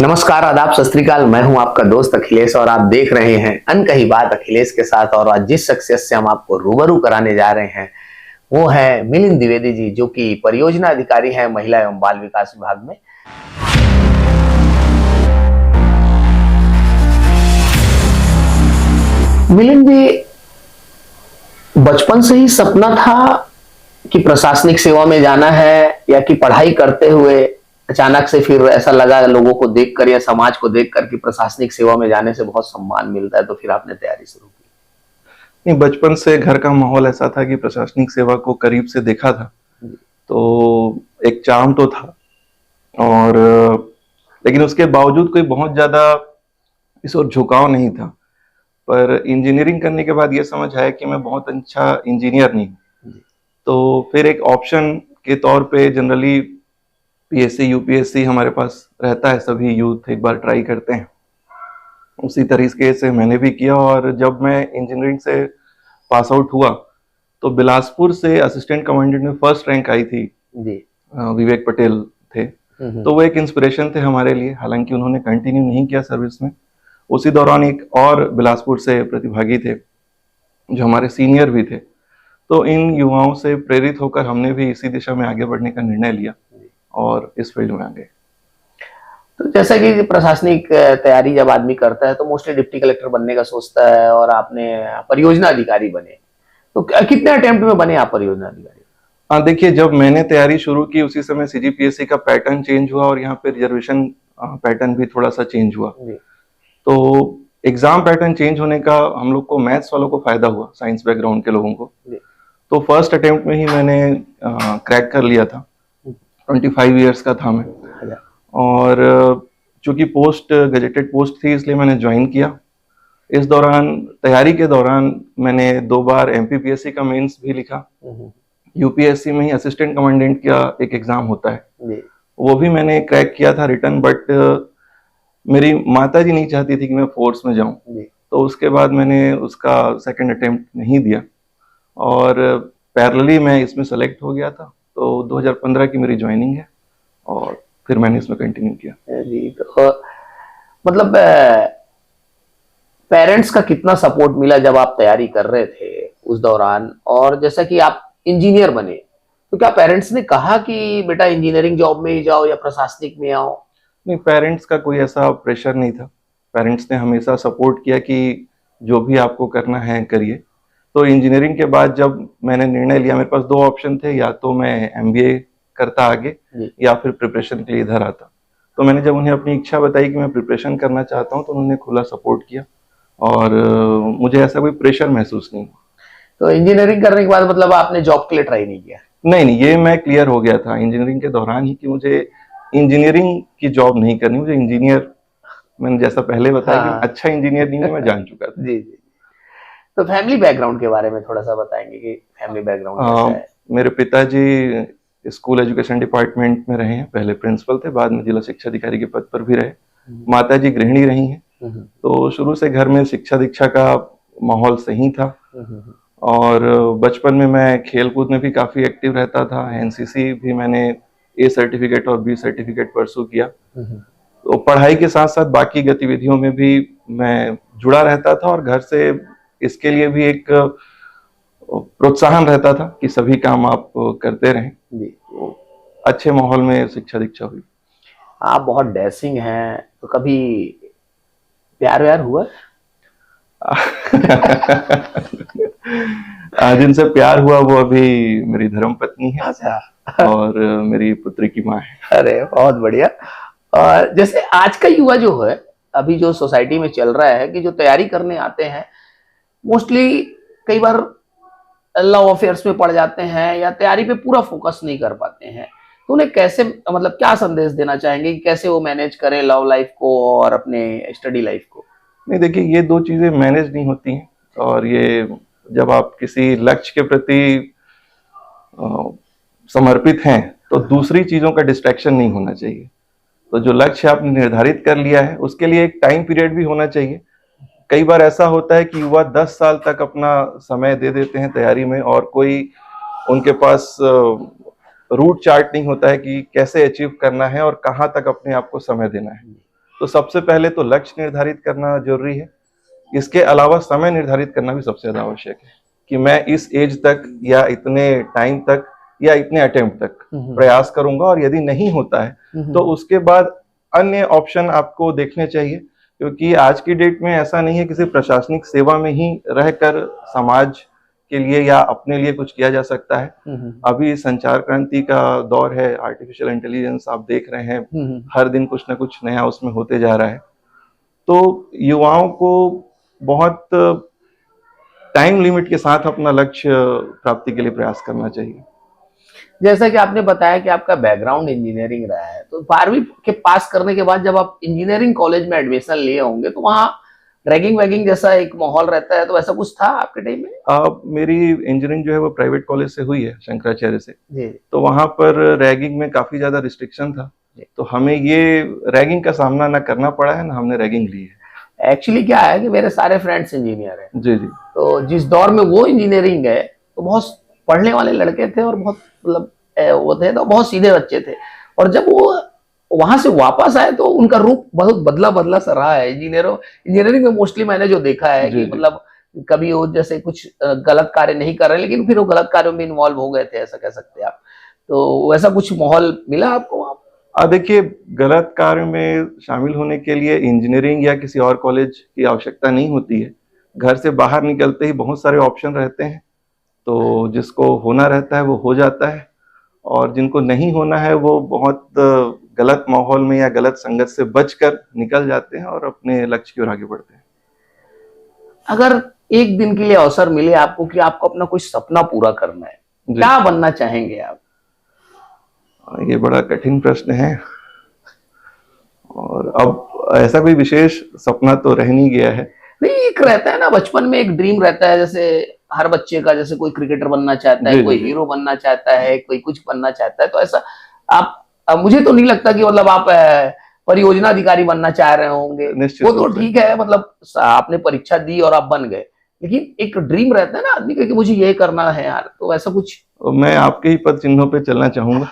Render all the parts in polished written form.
नमस्कार, आदाब, सत श्री अकाल। मैं हूं आपका दोस्त अखिलेश और आप देख रहे हैं अनकही बात अखिलेश के साथ। और आज जिस शख्सियत से हम आपको रूबरू कराने जा रहे हैं वो है मिलिंद द्विवेदी जी, जो कि परियोजना अधिकारी हैं महिला एवं बाल विकास विभाग में। मिलिंद जी, बचपन से ही सपना था कि प्रशासनिक सेवा में जाना है, या कि पढ़ाई करते हुए अचानक से फिर ऐसा लगा लोगों को देखकर या समाज को देखकर कि प्रशासनिक सेवा में जाने से बहुत सम्मान मिलता है, तो फिर आपने तैयारी शुरू की? नहीं, बचपन से घर का माहौल ऐसा था कि प्रशासनिक सेवा को करीब से देखा था, तो एक चार्म तो था। और लेकिन उसके बावजूद कोई बहुत ज्यादा इस ओर झुकाव नहीं था। पर इंजीनियरिंग करने के बाद ये समझ आया कि मैं बहुत अच्छा इंजीनियर नहीं हूँ। तो फिर एक ऑप्शन के तौर पे जनरली पीएससी यूपीएससी हमारे पास रहता है, सभी यूथ एक बार ट्राई करते हैं। उसी तरीके से मैंने भी किया और जब मैं इंजीनियरिंग से पास आउट हुआ तो बिलासपुर से असिस्टेंट कमांडेंट में फर्स्ट रैंक आई थी जी। विवेक पटेल थे, तो वो एक इंस्पिरेशन थे हमारे लिए। हालांकि उन्होंने कंटिन्यू नहीं किया सर्विस में। उसी दौरान एक और बिलासपुर से प्रतिभागी थे जो हमारे सीनियर भी थे, तो इन युवाओं से प्रेरित होकर हमने भी इसी दिशा में आगे बढ़ने का निर्णय लिया और इस फील्ड में आ गए। तो जैसा कि प्रशासनिक तैयारी जब आदमी करता है तो मोस्टली डिप्टी कलेक्टर बनने का सोचता है, और आपने परियोजना अधिकारी बने, तो कितने अटेम्प्ट में बने आप परियोजना अधिकारी? देखिए, जब मैंने तैयारी शुरू की उसी समय सीजीपीएससी का पैटर्न चेंज हुआ और यहाँ पे रिजर्वेशन पैटर्न भी थोड़ा सा चेंज हुआ। तो एग्जाम पैटर्न चेंज होने का हम लोग को, मैथ्स वालों को फायदा हुआ, साइंस बैकग्राउंड के लोगों को। तो फर्स्ट अटेम्प्ट में ही मैंने क्रैक कर लिया था। 25 ईयर्स का था मैं, और चूंकि पोस्ट गजेटेड पोस्ट थी इसलिए मैंने ज्वाइन किया। इस दौरान, तैयारी के दौरान, मैंने 2 बार एमपीपीएससी का मेंस भी लिखा। यूपीएससी में ही असिस्टेंट कमांडेंट का एक एग्जाम होता है, वो भी मैंने क्रैक किया था रिटर्न। बट मेरी माता जी नहीं चाहती थी कि मैं फोर्स में जाऊं, तो उसके बाद मैंने उसका सेकंड अटेम्प्ट नहीं दिया और पैरेलली मैं इसमें सेलेक्ट हो गया था। तो 2015 की मेरी ज्वाइनिंग है और फिर मैंने इसमें कंटिन्यू किया जी। तो मतलब पेरेंट्स का कितना सपोर्ट मिला जब आप तैयारी कर रहे थे उस दौरान? और जैसा कि आप इंजीनियर बने, तो क्या पेरेंट्स ने कहा कि बेटा इंजीनियरिंग जॉब में ही जाओ या प्रशासनिक में आओ? नहीं, पेरेंट्स का कोई ऐसा प्रेशर नहीं था। पेरेंट्स ने हमेशा सपोर्ट किया कि जो भी आपको करना है करिए। तो इंजीनियरिंग के बाद जब मैंने निर्णय लिया, मेरे पास 2 ऑप्शन थे, या तो मैं एमबीए करता आगे या फिर प्रिपरेशन के लिए इधर आता। तो मैंने जब उन्हें अपनी इच्छा बताई कि मैं प्रिपरेशन करना चाहता हूँ, तो उन्होंने खुला सपोर्ट किया और मुझे ऐसा कोई प्रेशर महसूस नहीं हुआ। तो इंजीनियरिंग करने के बाद मतलब आपने जॉब के लिए ट्राई नहीं किया? नहीं, ये मैं क्लियर हो गया था इंजीनियरिंग के दौरान ही कि मुझे इंजीनियरिंग की जॉब नहीं करनी। मुझे इंजीनियर, मैंने जैसा पहले बताया कि अच्छा इंजीनियर नहीं है, मैं जान चुका था। जी जी। तो फैमिली बैकग्राउंड के बारे में थोड़ा सा बताएंगे कि फैमिली बैकग्राउंड कैसा है? मेरे पिताजी स्कूल एजुकेशन डिपार्टमेंट में रहे हैं, पहले प्रिंसिपल थे, बाद में जिला शिक्षा अधिकारी के पद पर भी रहे। माता जी गृहिणी रही हैं, तो शुरू से घर में शिक्षा दीक्षा का माहौल सही था। और बचपन में मैं खेल कूद में भी काफी एक्टिव रहता था। एनसीसी भी मैंने ए सर्टिफिकेट और बी सर्टिफिकेट परस्यू किया। तो पढ़ाई के साथ साथ बाकी गतिविधियों में भी मैं जुड़ा रहता था और घर से इसके लिए भी एक प्रोत्साहन रहता था कि सभी काम आप करते रहें। तो अच्छे माहौल में शिक्षा दीक्षा हुई। आप बहुत डैशिंग हैं, तो कभी प्यार व्यार हुआ? जिनसे प्यार हुआ वो अभी मेरी धर्म पत्नी है। अच्छा। और मेरी पुत्री की माँ है। अरे बहुत बढ़िया। और जैसे आज का युवा जो है, अभी जो सोसाइटी में चल रहा है कि जो तैयारी करने आते हैं मोस्टली कई बार लव अफेयर्स में पड़ जाते हैं या तैयारी पे पूरा फोकस नहीं कर पाते हैं, तो उन्हें कैसे, मतलब क्या संदेश देना चाहेंगे कि कैसे वो मैनेज करें लव लाइफ को और अपने स्टडी लाइफ को? नहीं, देखिए, ये 2 चीजें मैनेज नहीं होती हैं। और ये जब आप किसी लक्ष्य के प्रति समर्पित हैं तो दूसरी चीजों का डिस्ट्रैक्शन नहीं होना चाहिए। तो जो लक्ष्य आपने निर्धारित कर लिया है उसके लिए एक टाइम पीरियड भी होना चाहिए। कई बार ऐसा होता है कि युवा 10 साल तक अपना समय दे देते हैं तैयारी में और कोई उनके पास रूट चार्ट नहीं होता है कि कैसे अचीव करना है और कहाँ तक अपने आप को समय देना है। तो सबसे पहले तो लक्ष्य निर्धारित करना जरूरी है। इसके अलावा समय निर्धारित करना भी सबसे ज्यादा आवश्यक है कि मैं इस एज तक या इतने टाइम तक या इतने अटेम्प्ट तक प्रयास करूंगा, और यदि नहीं होता है तो उसके बाद अन्य ऑप्शन आपको देखने चाहिए। क्योंकि आज की डेट में ऐसा नहीं है किसी प्रशासनिक सेवा में ही रहकर समाज के लिए या अपने लिए कुछ किया जा सकता है। अभी संचार क्रांति का दौर है, आर्टिफिशियल इंटेलिजेंस आप देख रहे हैं, हर दिन कुछ ना कुछ नया उसमें होते जा रहा है। तो युवाओं को बहुत टाइम लिमिट के साथ अपना लक्ष्य प्राप्ति के लिए प्रयास करना चाहिए। जैसा कि आपने बताया कि आपका बैकग्राउंड इंजीनियरिंग रहा है, तो 12वीं के पास करने के बाद जब आप इंजीनियरिंग कॉलेज में एडमिशन लिए होंगे तो वहाँ रैगिंग वैगिंग जैसा एक माहौल रहता है, तो ऐसा कुछ था आपके टाइम में? मेरी इंजीनियरिंग जो है वो प्राइवेट कॉलेज से हुई है, शंकराचार्य से। जी। तो वहां पर रैगिंग में काफी ज्यादा रिस्ट्रिक्शन था, तो हमें ये रैगिंग का सामना ना करना पड़ा है ना हमने रैगिंग ली है। एक्चुअली क्या है कि मेरे सारे फ्रेंड्स इंजीनियर हैं। जी जी। तो जिस दौर में वो इंजीनियरिंग है तो बहुत पढ़ने वाले लड़के थे और बहुत मतलब वो थे, तो बहुत सीधे बच्चे थे। और जब वो वहां से वापस आए तो उनका रूप बहुत बदला बदला सा रहा है। इंजीनियरिंग में मोस्टली मैंने जो देखा है कि मतलब कभी वो जैसे कुछ गलत कार्य नहीं कर रहे, लेकिन फिर वो गलत कार्यों में इन्वॉल्व हो गए थे, ऐसा कह सकते हैं आप। तो वैसा कुछ माहौल मिला आपको वहां? देखिए, गलत कार्य में शामिल होने के लिए इंजीनियरिंग या किसी और कॉलेज की आवश्यकता नहीं होती है। घर से बाहर निकलते ही बहुत सारे ऑप्शन रहते हैं, तो जिसको होना रहता है वो हो जाता है, और जिनको नहीं होना है वो बहुत गलत माहौल में या गलत संगत से बचकर निकल जाते हैं और अपने लक्ष्य की ओर आगे बढ़ते हैं। अगर एक दिन के लिए अवसर मिले आपको कि आपको अपना कोई सपना पूरा करना है, क्या बनना चाहेंगे आप? ये बड़ा कठिन प्रश्न है, और अब ऐसा कोई विशेष सपना तो रह नहीं गया है। नहीं, एक रहता है ना, बचपन में एक ड्रीम रहता है, जैसे हर बच्चे का, जैसे कोई क्रिकेटर बनना चाहता है, कोई हीरो बनना चाहता है, कोई कुछ बनना चाहता है। तो ऐसा आप मुझे तो नहीं लगता कि मतलब आप परियोजना अधिकारी बनना चाह रहे होंगे। वो तो ठीक है, मतलब आपने परीक्षा दी और आप बन गए, लेकिन एक ड्रीम रहता है ना आदमी का कि मुझे ये करना है यार। तो ऐसा कुछ? मैं आपके ही पद चिन्हों पे चलना चाहूंगा।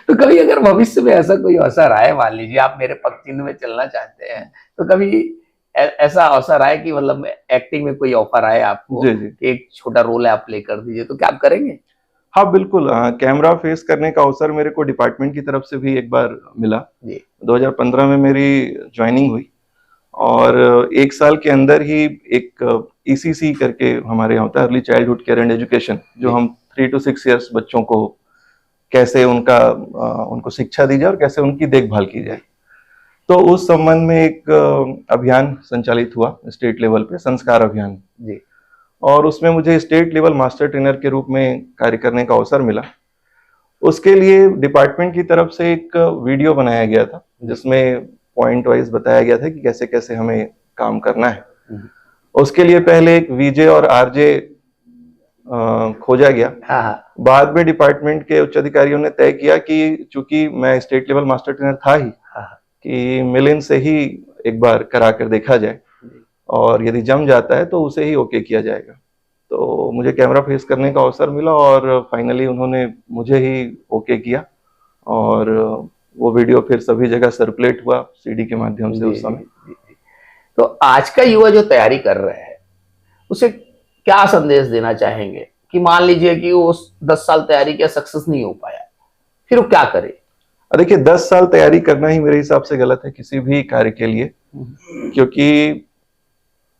तो कभी अगर भविष्य में ऐसा कोई अवसर आए, मान लीजिए आप मेरे पद चिन्ह में चलना चाहते हैं, तो कभी ऐसा अवसर आए कि मतलब एक्टिंग में कोई ऑफर आए आपको, एक छोटा रोल है आप प्ले कर दीजिए, तो क्या आप करेंगे? हाँ बिल्कुल। कैमरा फेस करने का अवसर मेरे को डिपार्टमेंट की तरफ से भी एक बार मिला। 2015 में मेरी ज्वाइनिंग हुई, और एक साल के अंदर ही एक ECC करके हमारे यहाँ होता है, early childhood care and education, जो हम 3 to 6 इयर्स बच्चों को कैसे उनको शिक्षा दी जाए और कैसे उनकी देखभाल की जाए। तो उस संबंध में एक अभियान संचालित हुआ स्टेट लेवल पे, संस्कार अभियान जी, और उसमें मुझे स्टेट लेवल मास्टर ट्रेनर के रूप में कार्य करने का अवसर मिला। उसके लिए डिपार्टमेंट की तरफ से एक वीडियो बनाया गया था, जिसमें पॉइंट वाइज बताया गया था कि कैसे कैसे हमें काम करना है। उसके लिए पहले एक VJ और RJ खोजा गया। बाद में डिपार्टमेंट के उच्च अधिकारियों ने तय किया कि चूंकि मैं स्टेट लेवल मास्टर ट्रेनर था ही, कि मिलिंद से ही एक बार करा कर देखा जाए, और यदि जम जाता है तो उसे ही ओके किया जाएगा। तो मुझे कैमरा फेस करने का अवसर मिला, और फाइनली उन्होंने मुझे ही ओके किया, और वो वीडियो फिर सभी जगह सर्कुलेट हुआ CD के माध्यम से उस समय। तो आज का युवा जो तैयारी कर रहे हैं, उसे क्या संदेश देना चाहेंगे कि मान लीजिए कि वो 10 साल तैयारी किया, सक्सेस नहीं हो पाया, फिर वो क्या करे? देखिए, 10 साल तैयारी करना ही मेरे हिसाब से गलत है किसी भी कार्य के लिए, क्योंकि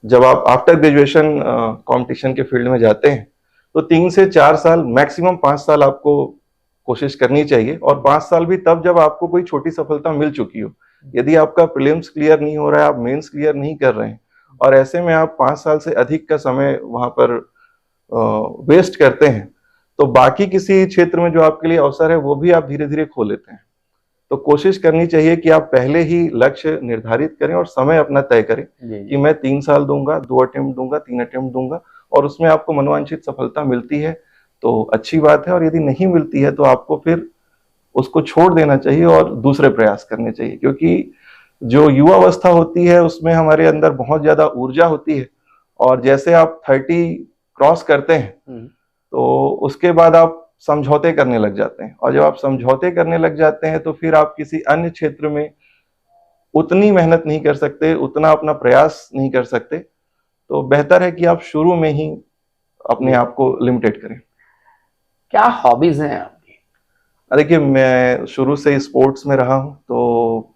जब आप आफ्टर ग्रेजुएशन कंपटीशन के फील्ड में जाते हैं तो 3 से 4 साल, मैक्सिमम 5 साल आपको कोशिश करनी चाहिए, और 5 साल भी तब जब आपको कोई छोटी सफलता मिल चुकी हो। यदि आपका प्रीलिम्स क्लियर नहीं हो रहा है, आप मेंस क्लियर नहीं कर रहे हैं, और ऐसे में आप 5 साल से अधिक का समय वहां पर वेस्ट करते हैं, तो बाकी किसी क्षेत्र में जो आपके लिए अवसर है वो भी आप धीरे धीरे खो लेते हैं। तो कोशिश करनी चाहिए कि आप पहले ही लक्ष्य निर्धारित करें और समय अपना तय करें कि मैं 3 साल दूंगा, 2 अटेम्प्ट दूंगा, 3 अटेम्प्ट दूंगा, और उसमें आपको मनोवांछित सफलता मिलती है तो अच्छी बात है, और यदि नहीं मिलती है तो आपको फिर उसको छोड़ देना चाहिए और दूसरे प्रयास करने चाहिए। क्योंकि जो युवा अवस्था होती है उसमें हमारे अंदर बहुत ज्यादा ऊर्जा होती है, और जैसे आप 30 क्रॉस करते हैं तो उसके बाद आप समझौते करने लग जाते हैं, और जब आप समझौते करने लग जाते हैं तो फिर आप किसी अन्य क्षेत्र में उतनी मेहनत नहीं कर सकते, उतना अपना प्रयास नहीं कर सकते। तो बेहतर है कि आप शुरू में ही अपने आप को लिमिटेड करें। क्या हॉबीज हैं आपकी? देखिए, मैं शुरू से स्पोर्ट्स में रहा हूँ, तो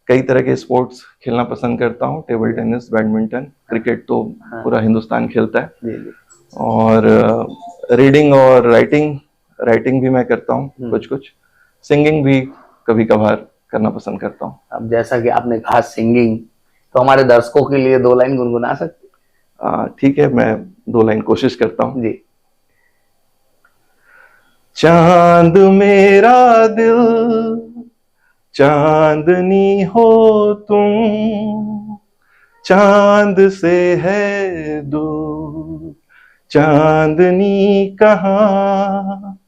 कई तरह के स्पोर्ट्स खेलना पसंद करता हूँ। टेबल टेनिस, बैडमिंटन, क्रिकेट तो पूरा हिंदुस्तान खेलता है। जी जी। और रीडिंग और राइटिंग भी मैं करता हूँ कुछ कुछ। सिंगिंग भी कभी कभार करना पसंद करता हूँ। अब जैसा कि आपने कहा सिंगिंग, तो हमारे दर्शकों के लिए 2 लाइन गुनगुना सकते? ठीक है, मैं 2 लाइन कोशिश करता हूँ जी। चांद मेरा दिल, चांदनी हो तुम, चांद से है दूर चांदनी कहाँ,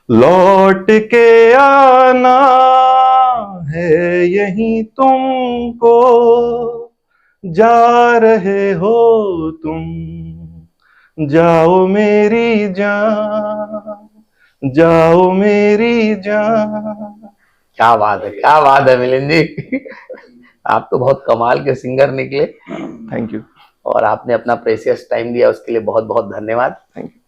लौट के आना है यहीं तुमको, जा रहे हो तुम, जाओ मेरी जान, जाओ मेरी जान। क्या बात है, क्या बात है मिलिंद जी। आप तो बहुत कमाल के सिंगर निकले। Thank you. और आपने अपना प्रेशियस टाइम दिया, उसके लिए बहुत बहुत धन्यवाद। Thank you.